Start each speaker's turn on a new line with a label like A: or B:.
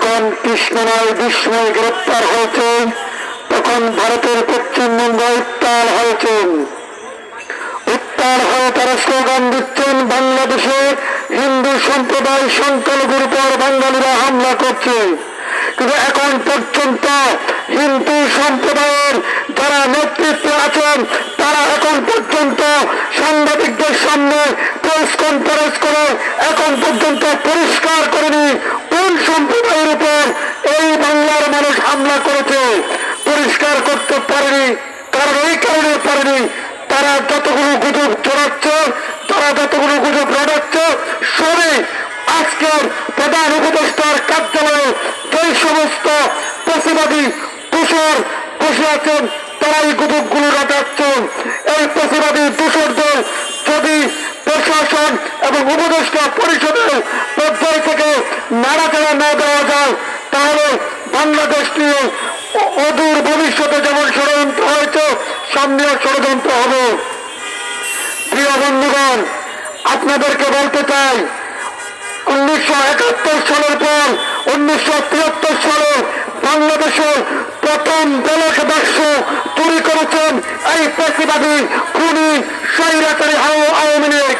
A: যখন কৃষ্ণনয় বিস্ময় গ্রেপ্তার হয়েছে, তখন ভারতের পশ্চিমবঙ্গ উত্তাল হয়েছে। উত্তাল হয়ে তারা স্লোগান দিচ্ছেন, বাংলাদেশের হিন্দু সম্প্রদায় সংখ্যালঘুর উপর বাঙালিরা হামলা করছে। কিন্তু এখন পর্যন্ত হিন্দু সম্প্রদায়ের যারা নেতৃত্বে আছেন তারা এখন পর্যন্ত সাংবাদিকদের সামনে প্রেস কনফারেন্স করে এখন পর্যন্ত পরিষ্কার করেনি কোন সম্প্রদায়ের উপর এই বাংলার মানুষ হামলা করেছে। পরিষ্কার করতে পারেনি, কারণ এই কারণে পারেনি তারা যতগুলো গুজব ছড়াচ্ছে, তারা যতগুলো গুজব রটাচ্ছে, সবই আজকের প্রধান উপদেষ্টার কার্যালয়ে যেই সমস্ত প্রতিবাদী দূষর বসে আছেন তারা এই গুজবগুলো রটাচ্ছেন। এই প্রতিবাদী দূষরদের যদি প্রশাসন এবং উপদেষ্টা পরিষদের পর্যায় থেকে নাড়াচাড়া না দেওয়া যায়, তাহলে বাংলাদেশ নিয়ে অদূর ভবিষ্যতে যেমন ষড়যন্ত্র হয়েছে, সামনেও ষড়যন্ত্র হবে। প্রিয় বন্ধুগণ, আপনাদেরকে বলতে চাই, 1971 সালের পর 1973 সালে বাংলাদেশের প্রথম ব্যালট বাক্স চুরি করেছেন এই প্রতিবাদী খুনি স্বৈরাচারী আওয়ামী লীগ।